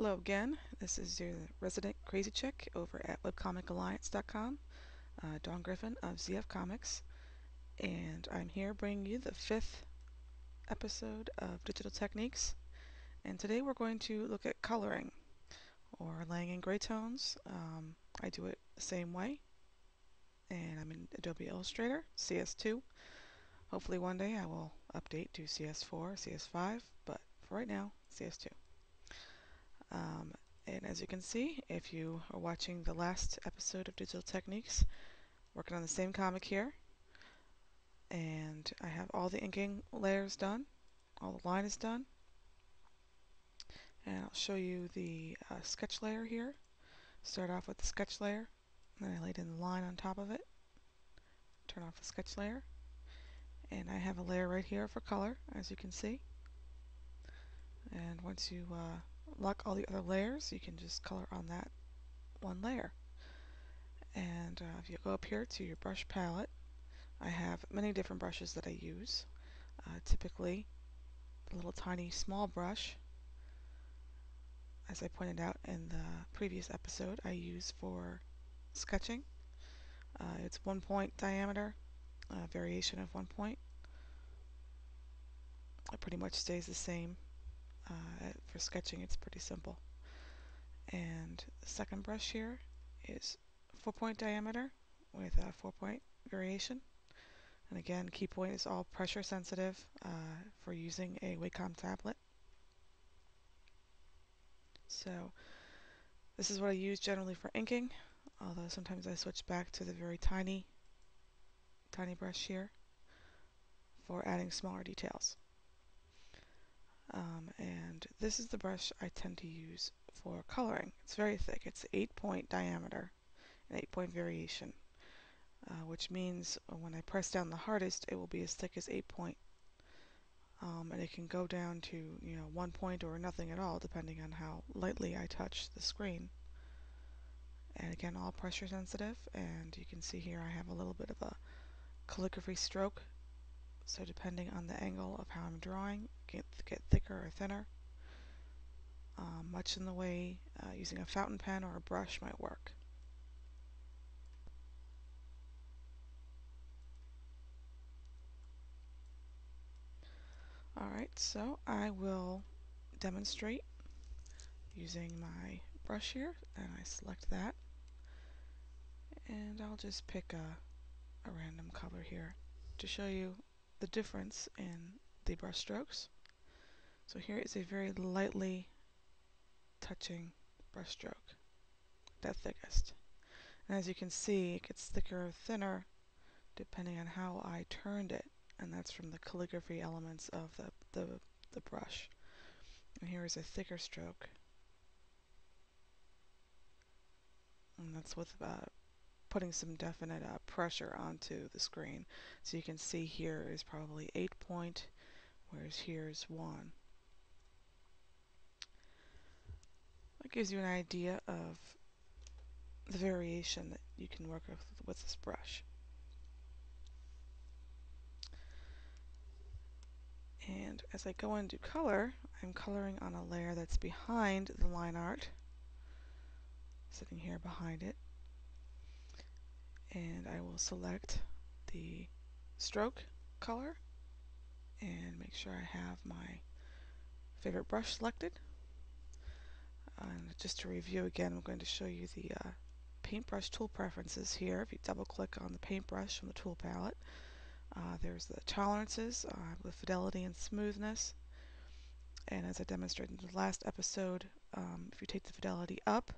Hello again, this is your resident crazy chick over at webcomic.alliance.com, Dawn Griffin of ZF Comics, and I'm here bringing you the 5th episode of Digital Techniques, and today we're going to look at coloring, or laying in gray tones. I do it the same way, and I'm in Adobe Illustrator, CS2. Hopefully one day I will update to CS4, CS5, but for right now, CS2. And as you can see, if you are watching the last episode of Digital Techniques, working on the same comic here, and I have all the inking layers done, all the line is done, and I'll show you the sketch layer here. Start off with the sketch layer, and then I laid in the line on top of it, turn off the sketch layer, and I have a layer right here for color, as you can see. And once you lock all the other layers, you can just color on that one layer. And if you go up here to your brush palette, I have many different brushes that I use. Typically, the little tiny small brush, as I pointed out in the previous episode, I use for sketching. It's 1 point diameter, a variation of 1 point. It pretty much stays the same. For sketching, it's pretty simple. And the second brush here is 4 point diameter with a 4 point variation. And again, key point is all pressure sensitive for using a Wacom tablet. So this is what I use generally for inking, although sometimes I switch back to the very tiny brush here for adding smaller details. And this is the brush I tend to use for coloring. It's very thick. It's 8 point diameter, an 8 point variation, which means when I press down the hardest, it will be as thick as 8 point. And it can go down to 1 point or nothing at all, depending on how lightly I touch the screen. And again, all pressure sensitive, and you can see here I have a little bit of a calligraphy stroke, so depending on the angle of how I'm drawing, it can get thicker or thinner, much in the way using a fountain pen or a brush might work. Alright, so I will demonstrate using my brush here, and I select that, and I'll just pick a random color here to show you the difference in the brush strokes. So here is a very lightly touching brush stroke, that thickest. And as you can see, it gets thicker or thinner depending on how I turned it, and that's from the calligraphy elements of the brush. And here is a thicker stroke, and that's with putting some definite pressure onto the screen. So you can see here is probably 8 point, whereas here is 1. That gives you an idea of the variation that you can work with this brush. And as I go into color, I'm coloring on a layer that's behind the line art, sitting here behind it. And I will select the stroke color and make sure I have my favorite brush selected. And just to review again, I'm going to show you the paintbrush tool preferences here. If you double click on the paintbrush from the tool palette, there's the tolerances with fidelity and smoothness. And as I demonstrated in the last episode, if you take the fidelity up,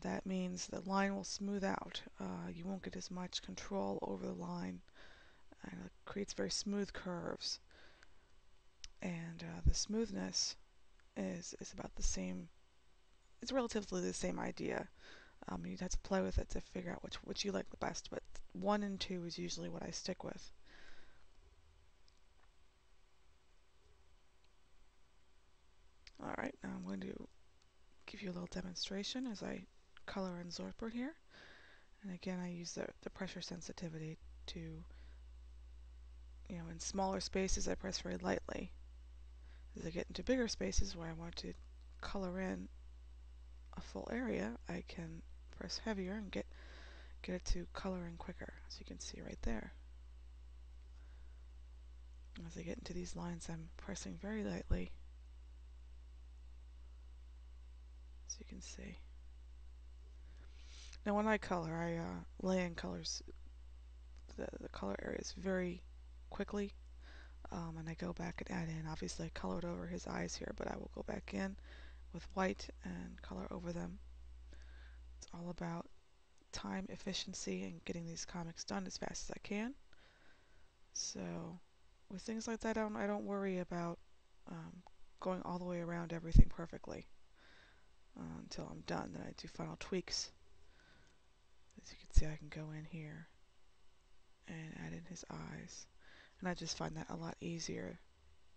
that means the line will smooth out. You won't get as much control over the line, and it creates very smooth curves. And the smoothness is about the same. It's relatively the same idea. You'd have to play with it to figure out which you like the best, but 1 and 2 is usually what I stick with. Alright, now I'm going to give you a little demonstration as I color in Zortboard here. And again, I use the pressure sensitivity to, in smaller spaces I press very lightly. As I get into bigger spaces where I want to color in a full area, I can press heavier and get it to color in quicker, as you can see right there. As I get into these lines, I'm pressing very lightly, as you can see. Now when I color, I lay in colors, the color areas very quickly, and I go back and add in. Obviously I colored over his eyes here, but I will go back in with white and color over them. It's all about time efficiency and getting these comics done as fast as I can. So with things like that, I don't worry about going all the way around everything perfectly until I'm done. Then I do final tweaks. As you can see, I can go in here and add in his eyes, and I just find that a lot easier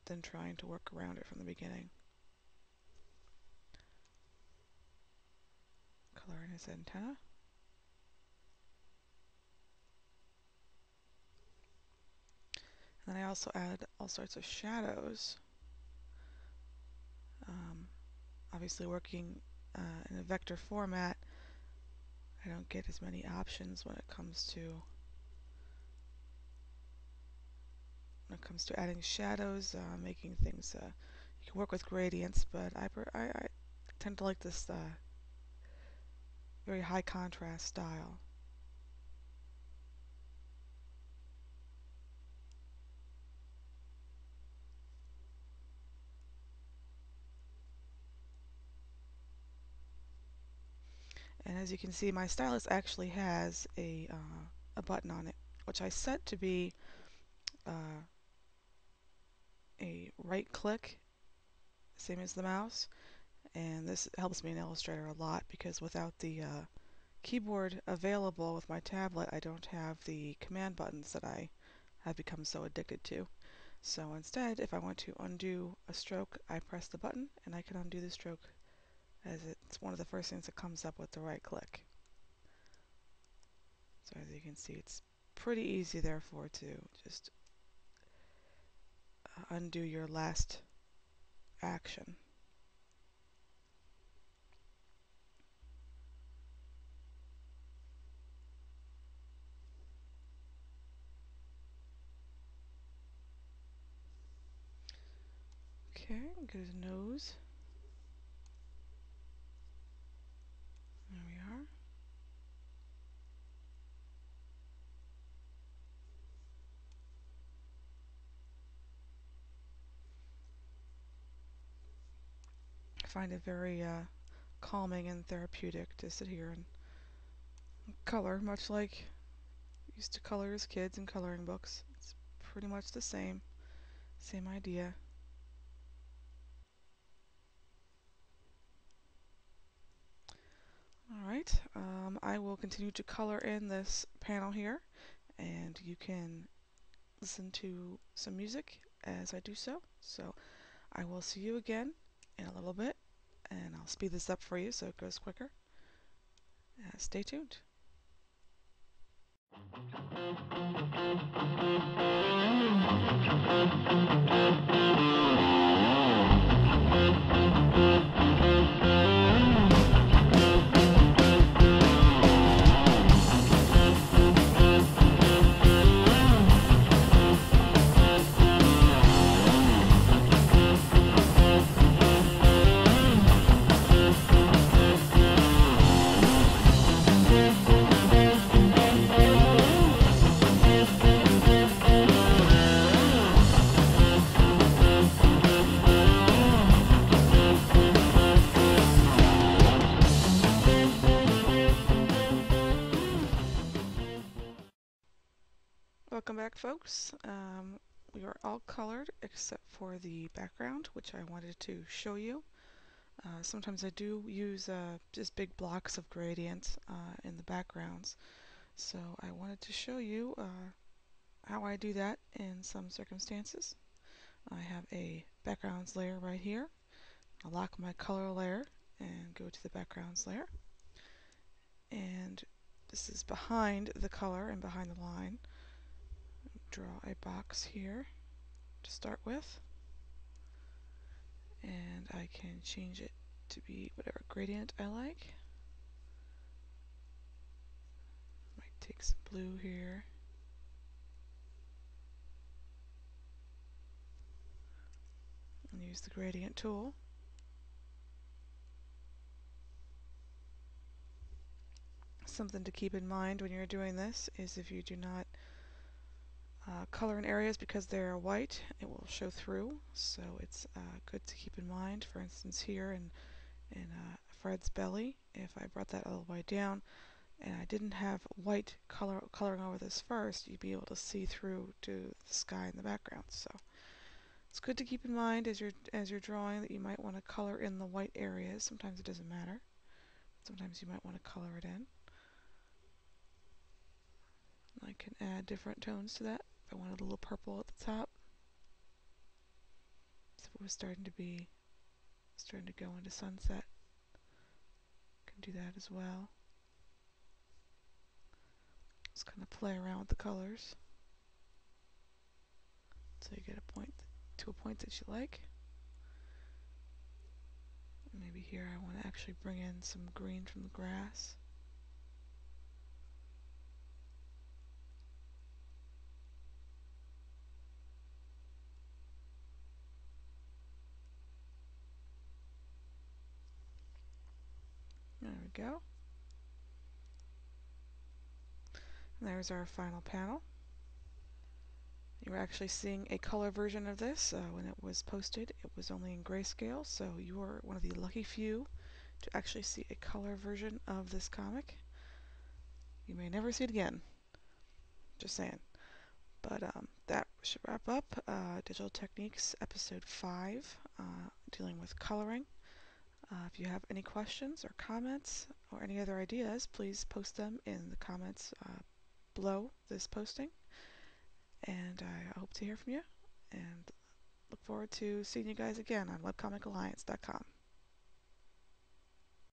than trying to work around it from the beginning. Color in his antenna. And then I also add all sorts of shadows. Obviously working in a vector format, I don't get as many options when it comes to adding shadows, making things. You can work with gradients, but I tend to like this very high contrast style. And as you can see, my stylus actually has a button on it, which I set to be a right click, same as the mouse. And this helps me in Illustrator a lot, because without the keyboard available with my tablet, I don't have the command buttons that I have become so addicted to. So instead, if I want to undo a stroke, I press the button and I can undo the stroke, as it's one of the first things that comes up with the right click. So as you can see, it's pretty easy therefore to just undo your last action. Okay, get his nose. There we are. I find it very calming and therapeutic to sit here and color, much like I used to color as kids in coloring books. It's pretty much the same idea. Alright, I will continue to color in this panel here, and you can listen to some music as I do so. So I will see you again in a little bit, and I'll speed this up for you so it goes quicker. Stay tuned. Welcome back, folks. We are all colored except for the background, which I wanted to show you. Sometimes I do use just big blocks of gradient in the backgrounds, so I wanted to show you how I do that in some circumstances. I have a backgrounds layer right here. I'll lock my color layer and go to the backgrounds layer. And this is behind the color and behind the line. Draw a box here to start with, and I can change it to be whatever gradient I like. Might take some blue here. And use the gradient tool. Something to keep in mind when you're doing this is if you do not color in areas because they're white, it will show through. So it's good to keep in mind. For instance, here in Fred's belly, if I brought that all the way down and I didn't have white coloring over this first, you'd be able to see through to the sky in the background. So it's good to keep in mind as you're drawing that you might want to color in the white areas. Sometimes it doesn't matter. Sometimes you might want to color it in. I can add different tones to that. If I wanted a little purple at the top, so if it was starting to go into sunset, I can do that as well. Just kind of play around with the colors until you get to a point that you like. Maybe here I want to actually bring in some green from the grass. There we go. And there's our final panel. You're actually seeing a color version of this. When it was posted, it was only in grayscale, so you are one of the lucky few to actually see a color version of this comic. You may never see it again. Just saying. But that should wrap up Digital Techniques Episode 5, dealing with coloring. If you have any questions or comments or any other ideas, please post them in the comments below this posting. And I hope to hear from you, and look forward to seeing you guys again on webcomic alliance.com.